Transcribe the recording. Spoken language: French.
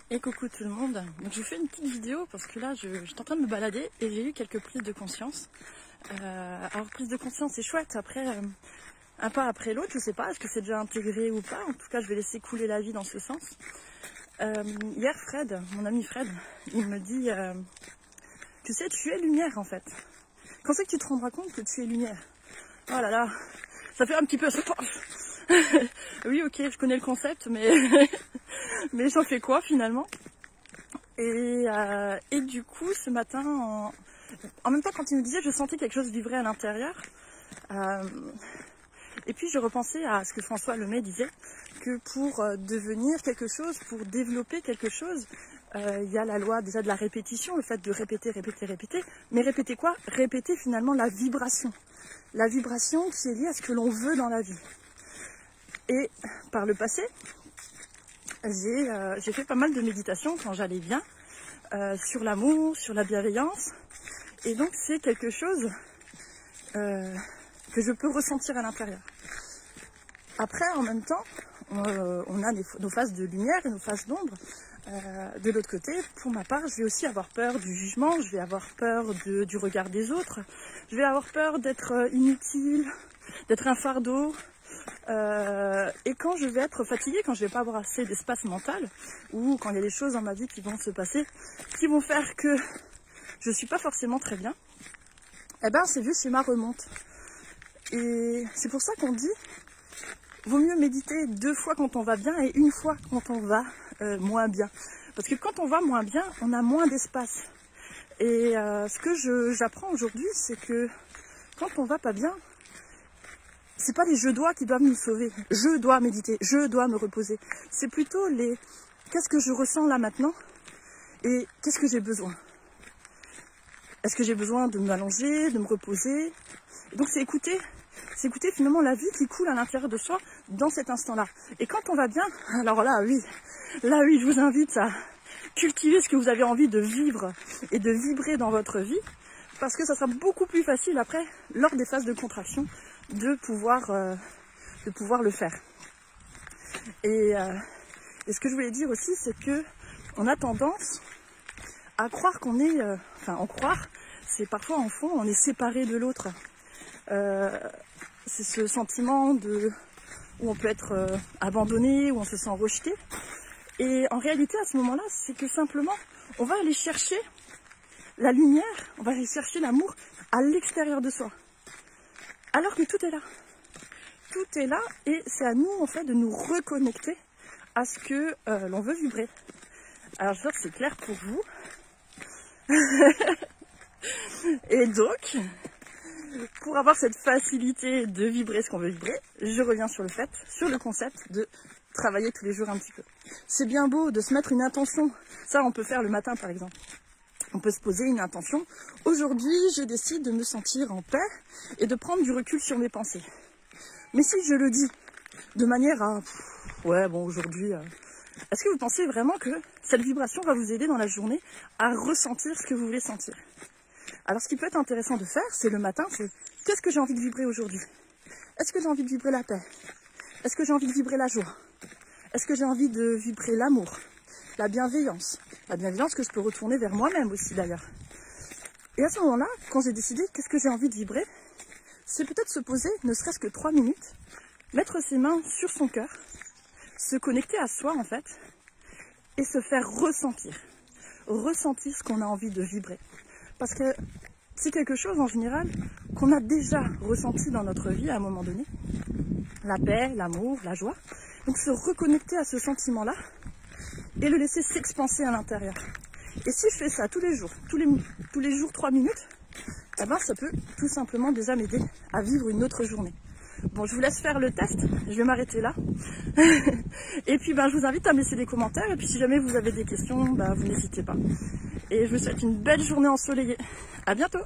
Et coucou tout le monde, donc je vous fais une petite vidéo parce que là j'étais en train de me balader et j'ai eu quelques prises de conscience. Alors prise de conscience c'est chouette, après un pas après l'autre, je sais pas, est-ce que c'est déjà intégré ou pas, en tout cas je vais laisser couler la vie dans ce sens. Hier Fred, mon ami Fred, il me dit tu sais tu es lumière en fait. Quand c'est que tu te rendras compte que tu es lumière? Oh là là, ça fait un petit peu... Oui ok, je connais le concept mais... mais j'en fais quoi finalement? Et du coup ce matin, en même temps quand il me disait, je sentais quelque chose vibrer à l'intérieur. Et puis je repensais à ce que François Lemay disait, que pour devenir quelque chose, pour développer quelque chose, il y a la loi déjà de la répétition, le fait de répéter, répéter, répéter. Mais répéter quoi? Répéter finalement la vibration. La vibration qui est liée à ce que l'on veut dans la vie. Et par le passé, j'ai fait pas mal de méditation quand j'allais bien, sur l'amour, sur la bienveillance. Et donc c'est quelque chose que je peux ressentir à l'intérieur. Après, en même temps, on a nos phases de lumière et nos phases d'ombre. De l'autre côté, pour ma part, je vais aussi avoir peur du jugement, je vais avoir peur du regard des autres, je vais avoir peur d'être inutile, d'être un fardeau. Et quand je vais être fatiguée, quand je vais pas avoir assez d'espace mental, ou quand il y a des choses dans ma vie qui vont se passer, qui vont faire que je suis pas forcément très bien, eh ben ces vieux schémas remontent. Et c'est pour ça qu'on dit, vaut mieux méditer 2 fois quand on va bien et 1 fois quand on va moins bien. Parce que quand on va moins bien, on a moins d'espace. Et ce que j'apprends aujourd'hui, c'est que quand on va pas bien, c'est pas les je dois qui doivent nous sauver. Je dois méditer, je dois me reposer. C'est plutôt les qu'est-ce que je ressens là maintenant et qu'est-ce que j'ai besoin. Est-ce que j'ai besoin de m'allonger, de me reposer? Et donc c'est écouter finalement la vie qui coule à l'intérieur de soi dans cet instant-là. Et quand on va bien, alors là oui, je vous invite à cultiver ce que vous avez envie de vivre et de vibrer dans votre vie, parce que ça sera beaucoup plus facile après, lors des phases de contraction, de pouvoir le faire. Et ce que je voulais dire aussi, c'est que on a tendance à croire qu'on est, c'est parfois en fond, on est séparé de l'autre. C'est ce sentiment où on peut être abandonné, où on se sent rejeté. Et en réalité, à ce moment-là, c'est que simplement, on va aller chercher la lumière, on va aller chercher l'amour à l'extérieur de soi. Alors que tout est là. Tout est là et c'est à nous, en fait, de nous reconnecter à ce que l'on veut vibrer. Alors, j'espère que c'est clair pour vous. Et donc, pour avoir cette facilité de vibrer ce qu'on veut vibrer, je reviens sur le concept de travailler tous les jours un petit peu. C'est bien beau de se mettre une intention. Ça, on peut faire le matin, par exemple. On peut se poser une intention. Aujourd'hui, je décide de me sentir en paix et de prendre du recul sur mes pensées. Mais si je le dis de manière à... Ouais, bon, aujourd'hui... Est-ce que vous pensez vraiment que cette vibration va vous aider dans la journée à ressentir ce que vous voulez sentir? Alors, ce qui peut être intéressant de faire, c'est le matin, c'est qu'est-ce que j'ai envie de vibrer aujourd'hui? Est-ce que j'ai envie de vibrer la paix? Est-ce que j'ai envie de vibrer la joie? Est-ce que j'ai envie de vibrer l'amour? La bienveillance? La bienveillance que je peux retourner vers moi-même aussi d'ailleurs. Et à ce moment-là, quand j'ai décidé qu'est-ce que j'ai envie de vibrer, c'est peut-être se poser, ne serait-ce que 3 minutes, mettre ses mains sur son cœur, se connecter à soi en fait, et se faire ressentir ce qu'on a envie de vibrer. Parce que c'est quelque chose en général qu'on a déjà ressenti dans notre vie à un moment donné, la paix, l'amour, la joie. Donc se reconnecter à ce sentiment-là et le laisser s'expanser à l'intérieur. Et si je fais ça tous les jours 3 minutes, eh ben ça peut tout simplement déjà m'aider à vivre une autre journée. Bon, je vous laisse faire le test, je vais m'arrêter là. Et puis je vous invite à me laisser des commentaires, et puis si jamais vous avez des questions, vous n'hésitez pas. Et je vous souhaite une belle journée ensoleillée. À bientôt!